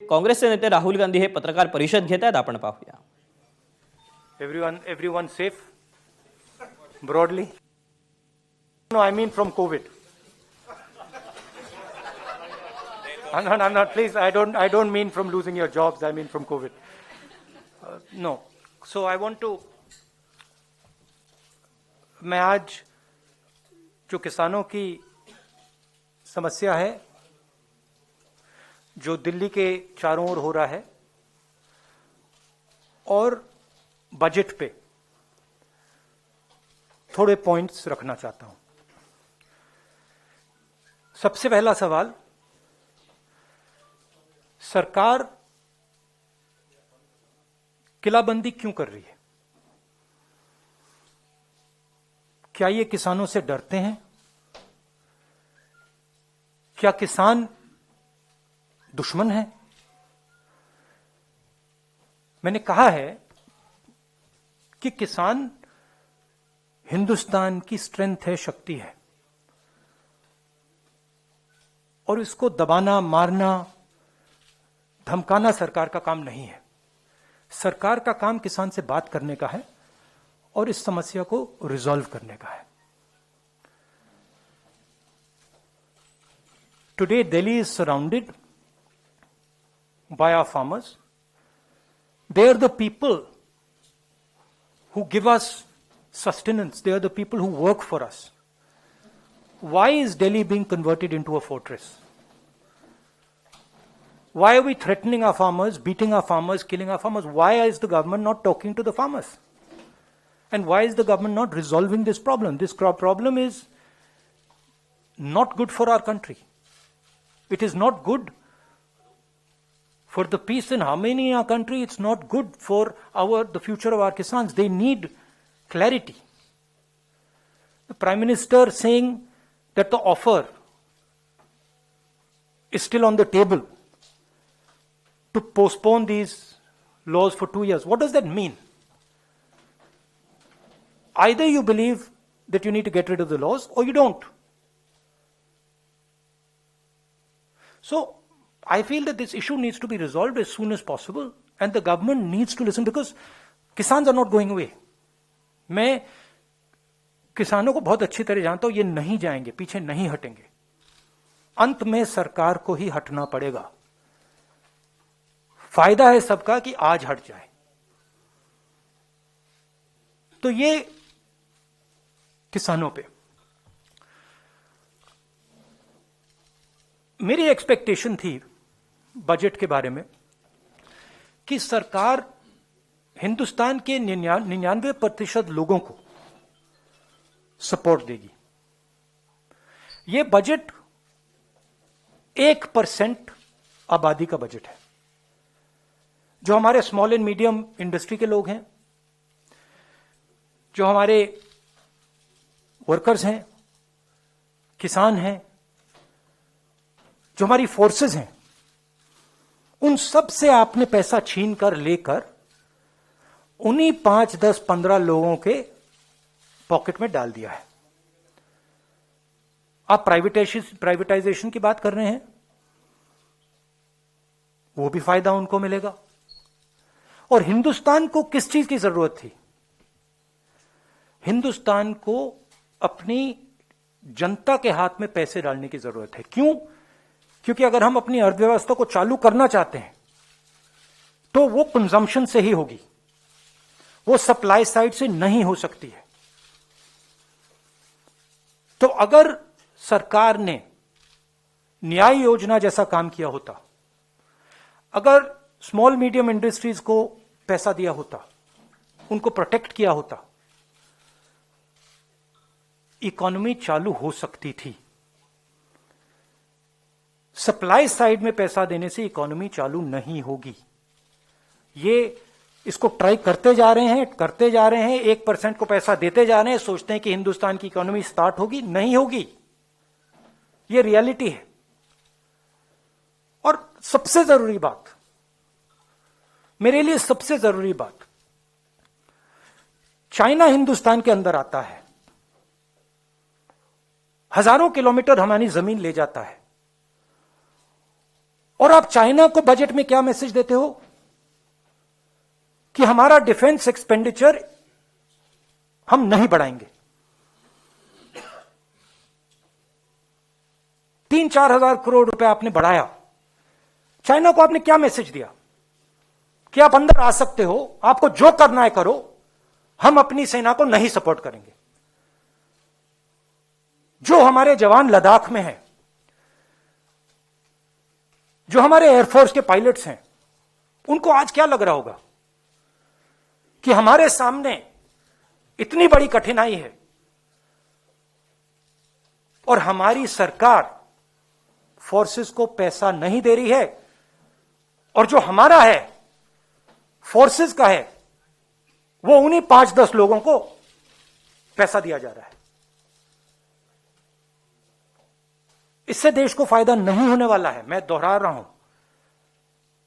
काँग्रेसचे नेते राहुल गांधी हे पत्रकार परिषद घेत आहेत, आपण पाहूया. Everyone safe? Broadly? No, I mean from COVID. I'm not, please, I don't mean from losing your jobs, I mean from COVID. No. So I want to, मैं आज जो किसानों की समस्या है, जो दिल्ली के चारों ओर हो रहा है, और बजट पे थोड़े पॉइंट्स रखना चाहता हूं. सबसे पहला सवाल, सरकार किलाबंदी क्यों कर रही है? क्या ये किसानों से डरते हैं? क्या किसान दुश्मन है? मैंने कहा है कि किसान हिंदुस्तान की स्ट्रेंथ है, शक्ति है, और इसको दबाना, मारना, धमकाना सरकार का काम नहीं है. सरकार का काम किसान से बात करने का है और इस समस्या को रिजॉल्व करने का है. Today Delhi is surrounded by our farmers. They are the people who give us sustenance. They are the people who work for us. Why is Delhi being converted into a fortress? Why are we threatening our farmers, beating our farmers, killing our farmers? Why is the government not talking to the farmers? And why is the government not resolving this problem? This problem is not good for our country. It is not good for the peace and harmony in our country. It's not good for the future of our Kisans. They need clarity. The Prime Minister saying that the offer is still on the table to postpone these laws for 2 years. What does that mean? Either you believe that you need to get rid of the laws or you don't. So, I feel that this issue needs to be resolved as soon as possible and the government needs to listen because Kisans are not going away. मैं किसानों को बहुत अच्छी तरह जानता हूं, ये नहीं जाएंगे, पीछे नहीं हटेंगे. अंत में सरकार को ही हटना पड़ेगा. फायदा है सबका कि आज हट जाए. तो ये किसानों पे. मेरी एक्सपेक्टेशन थी बजट के बारे में कि सरकार हिंदुस्तान के 99% लोगों को सपोर्ट देगी. यह बजट 1% आबादी का बजट है. जो हमारे स्मॉल एंड मीडियम इंडस्ट्री के लोग हैं, जो हमारे वर्कर्स हैं, किसान हैं, जो हमारी फोर्सेस हैं, उन सब से आपने पैसा छीन कर लेकर उन्हीं 5, 10, 15 लोगों के पॉकेट में डाल दिया है. आप प्राइवेटाइजेशन की बात कर रहे हैं, वो भी फायदा उनको मिलेगा. और हिंदुस्तान को किस चीज की जरूरत थी? हिंदुस्तान को अपनी जनता के हाथ में पैसे डालने की जरूरत है. क्यों? क्योंकि अगर हम अपनी अर्थव्यवस्था को चालू करना चाहते हैं तो वो कंजम्पशन से ही होगी, वो सप्लाई साइड से नहीं हो सकती है. तो अगर सरकार ने न्याय योजना जैसा काम किया होता, अगर स्मॉल मीडियम इंडस्ट्रीज को पैसा दिया होता, उनको प्रोटेक्ट किया होता, इकोनॉमी चालू हो सकती थी. सप्लाई साइड में पैसा देने से इकोनॉमी चालू नहीं होगी. ये इसको ट्राई करते जा रहे हैं, 1% को पैसा देते जा रहे हैं, सोचते हैं कि हिंदुस्तान की इकोनॉमी स्टार्ट होगी. नहीं होगी. ये रियलिटी है. और सबसे जरूरी बात, मेरे लिए सबसे जरूरी बात, चाइना हिंदुस्तान के अंदर आता है, हजारों किलोमीटर हमारी जमीन ले जाता है, और आप चाइना को बजट में क्या मैसेज देते हो कि हमारा डिफेंस एक्सपेंडिचर हम नहीं बढ़ाएंगे। 3-4 हजार करोड़ रुपए आपने बढ़ाया। चाइना को आपने क्या मैसेज दिया कि आप अंदर आ सकते हो, आपको जो करना है करो, हम अपनी सेना को नहीं सपोर्ट करेंगे। जो हमारे जवान लद्दाख में हैं, जो हमारे एयरफोर्स के पायलट्स हैं, उनको आज क्या लग रहा होगा कि हमारे सामने इतनी बड़ी कठिनाई है और हमारी सरकार फोर्सेस को पैसा नहीं दे रही है, और जो हमारा है फोर्सेस का है वो उन्हीं 5-10 लोगों को पैसा दिया जा रहा है। इससे देश को फायदा नहीं होने वाला है। मैं दोहरा रहा हूं,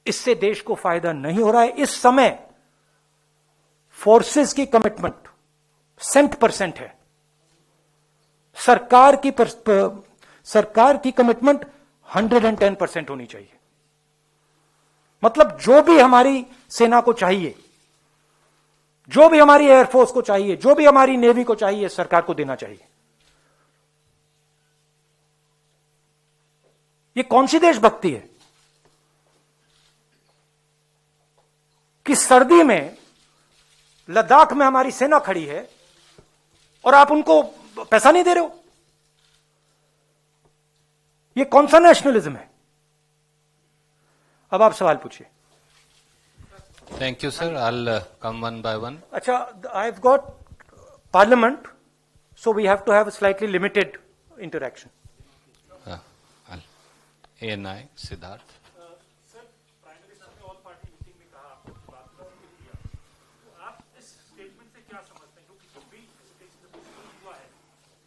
इससे देश को फायदा नहीं हो रहा है। इस समय फोर्सेस की कमिटमेंट 100% है। सरकार की कमिटमेंट 110% होनी चाहिए। मतलब जो भी हमारी सेना को चाहिए, जो भी हमारी एयरफोर्स को चाहिए, जो भी हमारी नेवी को चाहिए, सरकार को देना चाहिए। ये कौन सी देशभक्ति है कि सर्दी में लद्दाख में हमारी सेना खड़ी है और आप उनको पैसा नहीं दे रहे हो? ये कौन सा नेशनलिज्म है? अब आप सवाल पूछिए। Thank you, sir. I'll come one by one. अच्छा, I've got parliament, so we have to have a slightly limited interaction. I'll. ANI, Siddharth. Sir, prime minister ने ऑल पार्टी मीटिंग में कहा, आपको बात किया, तो आप इस स्टेटमेंट से क्या समझते हैं? क्योंकि जब भी हेजिटेशन हुआ है,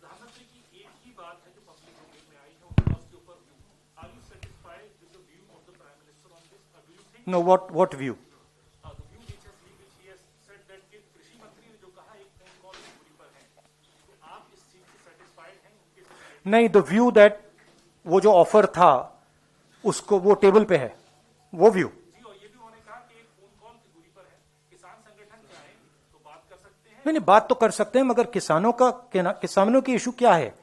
प्रधानमंत्री की एक ही बात है जो पब्लिक डोमेन में आई है, उनका उसके ऊपर view. Are you satisfied with the view of the prime minister on this, और do you think No, what view? The view which he has said that कि कृषि मंत्री ने जो कहा एक फोन कॉल की दूरी पर है, तो आप इस चीज से सेटिस्फाइड हैं उनके? नहीं, द व्यू दैट वो जो ऑफर था उसको वो टेबल पे है, वो व्यू। जी, और ये भी उन्होंने कहा कि एक फोन कॉल की दूरी पर है, किसान संगठन चाहे तो बात कर सकते हैं। नहीं, बात तो कर सकते हैं, मगर किसानों की इशू क्या है?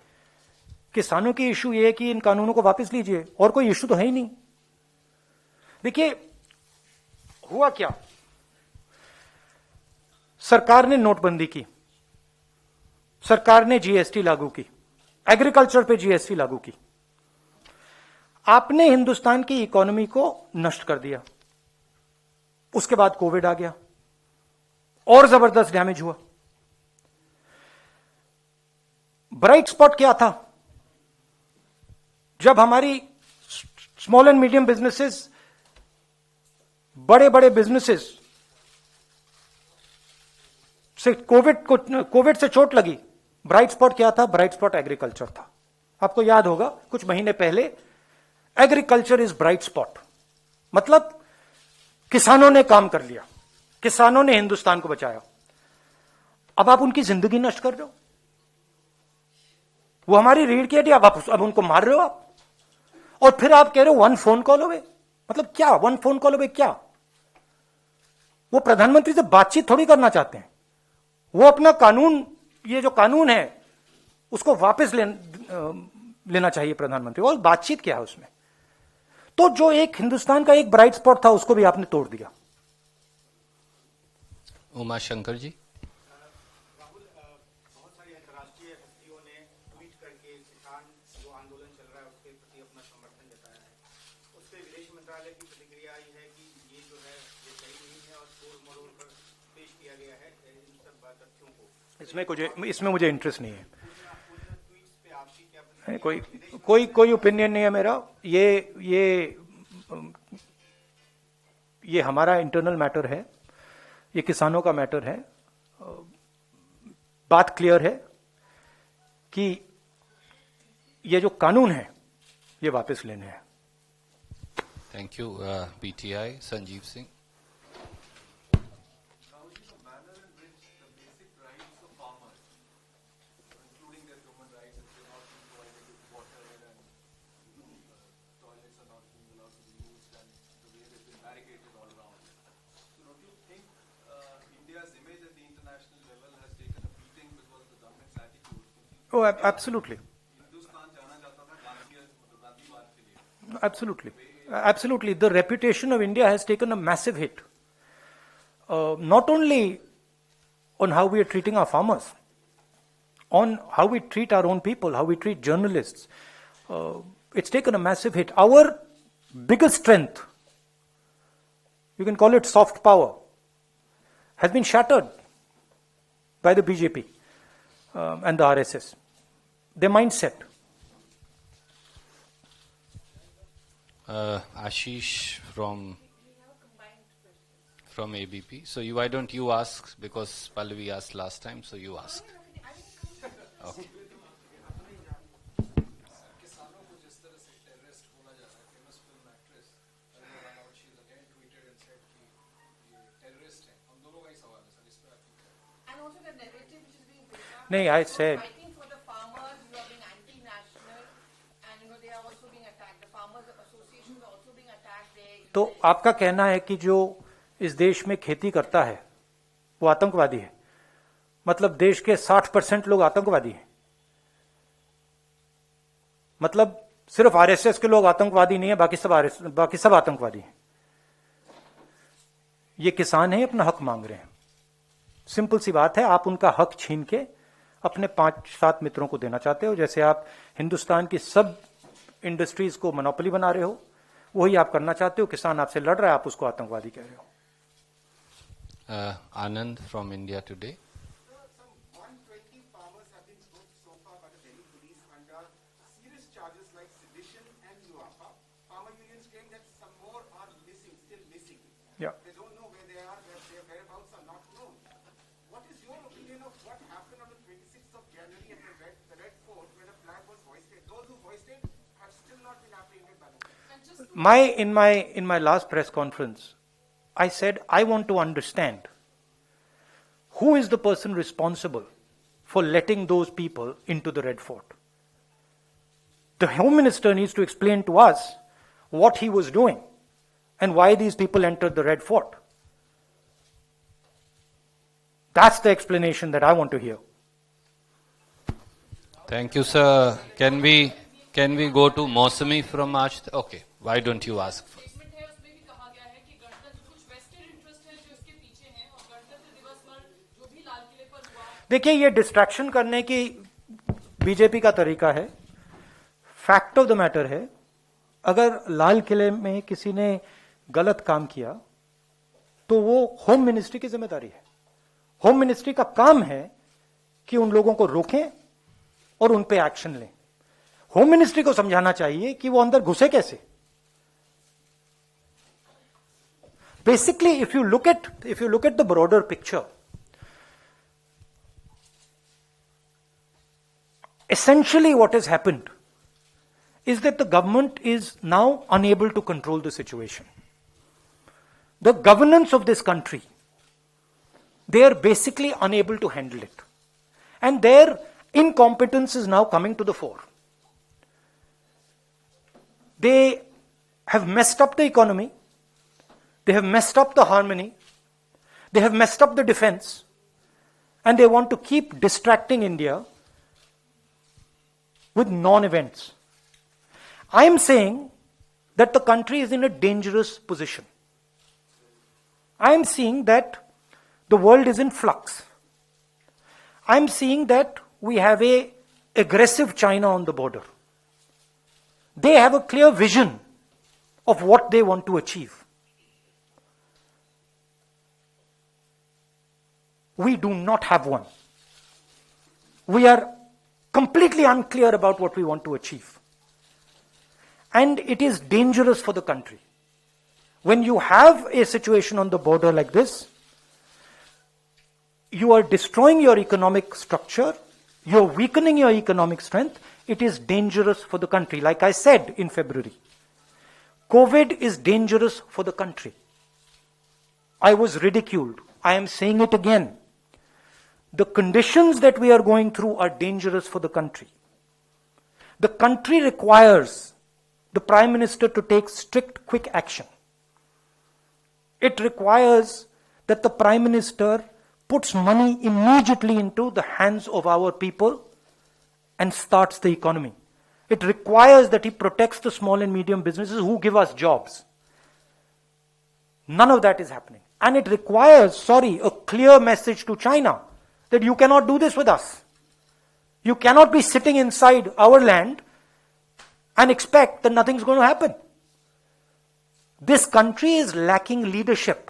किसानों की इशू ये है कि इन कानूनों को वापस लीजिए, और कोई इशू तो है ही नहीं। देखिए हुआ क्या, सरकार ने नोटबंदी की, सरकार ने जीएसटी लागू की, एग्रीकल्चर पे जीएसटी लागू की। आपने हिंदुस्तान की इकोनॉमी को नष्ट कर दिया। उसके बाद कोविड आ गया और जबरदस्त डैमेज हुआ। ब्राइट स्पॉट क्या था? जब हमारी स्मॉल एंड मीडियम बिजनेसेस, बड़े बड़े बिजनेसेस से कोविड से चोट लगी, ब्राइट स्पॉट क्या था? ब्राइट स्पॉट एग्रीकल्चर था। आपको याद होगा कुछ महीने पहले, एग्रीकल्चर इज ब्राइट स्पॉट, मतलब किसानों ने काम कर लिया, किसानों ने हिंदुस्तान को बचाया। अब आप उनकी जिंदगी नष्ट कर रहे हो। वो हमारी रीढ़ की हड्डी, अब उनको मार रहे हो आप, और फिर आप कह रहे हो 1 फोन कॉल अवे। मतलब क्या 1 फोन कॉल अवे? क्या वो प्रधानमंत्री से बातचीत थोड़ी करना चाहते हैं? वो अपना कानून, ये जो कानून है उसको वापस लेना चाहिए प्रधानमंत्री। और बातचीत क्या है उसमें? तो जो एक हिंदुस्तान का एक ब्राइट स्पॉट था उसको भी आपने तोड़ दिया। उमा शंकर जी. राहुल, बहुत सारी अंतर्राष्ट्रीय हस्तियों ने ट्वीट करके किसान जो आंदोलन चल रहा है उसके प्रति अपना समर्थन जताया है। उस पर विदेश मंत्रालय की प्रतिक्रिया आई है कि ये जो है ये सही नहीं है और तोड़ मरोड़ कर पेश किया गया है इन सब तथ्यों को। इसमें मुझे इंटरेस्ट नहीं है। ट्वीट्स पे आपकी क्या प्रतिक्रिया? कोई ओपिनियन नहीं है मेरा। ये हमारा इंटरनल मैटर है, ये किसानों का मैटर है। बात क्लियर है कि ये जो कानून है ये वापस लेने हैं। Thank you. PTI, Sanjeev Singh. Oh, absolutely. Absolutely. Absolutely. The reputation of India has taken a massive hit. Not only on how we are treating our farmers, on how we treat our own people, how we treat journalists. It's taken a massive hit. Our biggest strength, you can call it soft power, has been shattered by the BJP and the RSS. Their mindset. Ashish from ABP. So why don't you ask, because Pallavi asked last time, so you ask. Okay. किसानों को जिस तरह से terrorist बोला जा रहा है, famous film actress Kangana Ranaut she again tweeted and said कि ये टेररिस्ट हैं. हम दोनों का ही सवाल है सर इस पे आपकी क्या है? And also the narrative which is being built up. No, I said. Fighting for the farmers, you are being anti-national, and they are also being attacked. The farmers associations are also being attacked. तो आपका कहना है कि जो इस देश में खेती करता है वो आतंकवादी है, मतलब देश के 60% लोग आतंकवादी हैं, मतलब सिर्फ आरएसएस के लोग आतंकवादी नहीं है, बाकी सब आतंकवादी हैं. ये किसान हैं, अपना हक मांग रहे हैं. सिंपल सी बात है, आप उनका हक छीन के अपने 5-7 मित्रों को देना चाहते हो. जैसे आप हिंदुस्तान की सब इंडस्ट्रीज को मोनोपोली बना रहे हो, वही आप करना चाहते हो. किसान आपसे लड़ रहा है, आप उसको आतंकवादी कह रहे हो. Anand from India Today. Some 120 farmers have been booked so far by the Delhi police under serious charges like sedition and luafa. Farmer unions claim that some more are missing, still missing. Yeah. They don't know where they are, their whereabouts are not known. What is your opinion of what happened on the 26th of January at the Red Fort where the flag was hoisted? Those who hoisted have still not been apprehended by the police. In my last press conference, I said I want to understand who is the person responsible for letting those people into the Red Fort. The Home Minister needs to explain to us what he was doing and why these people entered the Red Fort. That's the explanation that I want to hear. Thank you, sir. Can we go to Mausami from Aaj? Okay, why don't you ask first? statement है, उसमें भी कहा गया है कि गणतंत्र कुछ vested interest है जो इसके पीछे हैं, और गणतंत्र दिवस पर जो भी लाल किले पर हुआ. देखिए, ये डिस्ट्रैक्शन करने की बीजेपी का तरीका है. फैक्ट ऑफ द मैटर है, अगर लाल किले में किसी ने गलत काम किया तो वो होम मिनिस्ट्री की जिम्मेदारी है. होम मिनिस्ट्री का काम है कि उन लोगों को रोकें और उन पे एक्शन लें. होम मिनिस्ट्री को समझाना चाहिए कि वो अंदर घुसे कैसे. Basically if you look at the broader picture, essentially what has happened is that the government is now unable to control the situation. The governance of this country, they are basically unable to handle it. And their incompetence is now coming to the fore. They have messed up the economy, they have messed up the harmony, they have messed up the defense, and they want to keep distracting India with non-events. I am saying that the country is in a dangerous position. I am seeing that the world is in flux. I am seeing that we have a aggressive China on the border. They have a clear vision of what they want to achieve. We do not have one. We are completely unclear about what we want to achieve. And it is dangerous for the country. When you have a situation on the border like this, you are destroying your economic structure, you are weakening your economic strength. It is dangerous for the country. Like I said in February, COVID is dangerous for the country. I was ridiculed. I am saying it again. The conditions that we are going through are dangerous for the country. The country requires the Prime Minister to take strict, quick action. It requires that the Prime Minister puts money immediately into the hands of our people and starts the economy. It requires that he protects the small and medium businesses who give us jobs. None of that is happening. And it requires, a clear message to China that you cannot do this with us. You cannot be sitting inside our land and expect that nothing's going to happen. This country is lacking leadership.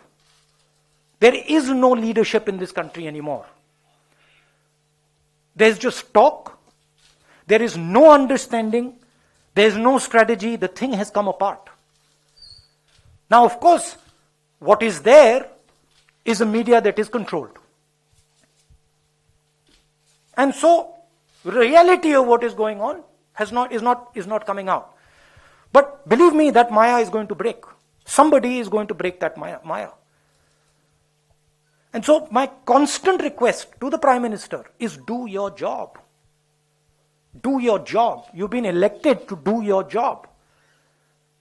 There is no leadership in this country anymore. There's just talk. There is no understanding. There is no strategy. The thing has come apart. Now, of course, what is there is a media that is controlled. And so, reality of what is going on is not coming out. But believe me, that Maya is going to break. Somebody is going to break that Maya. And so my constant request to the Prime Minister is do your job. Do your job. You've been elected to do your job.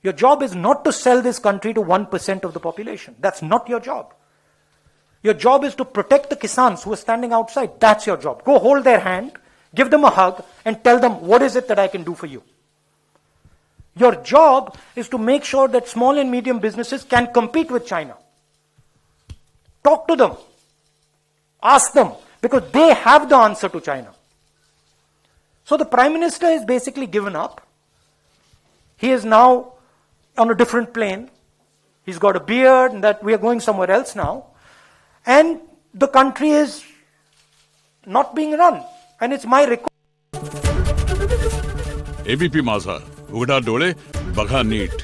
Your job is not to sell this country to 1% of the population. That's not your job. Your job is to protect the Kisans who are standing outside. That's your job. Go hold their hand, give them a hug, and tell them, what is it that I can do for you? Your job is to make sure that small and medium businesses can compete with China. Talk to them. Ask them, because they have the answer to China. So the Prime Minister is basically given up. He is now on a different plane. He's got a beard, and that we are going somewhere else now. And the country is not being run. And it's my request. ABP माझा, उघडा डोळे बघा NEET.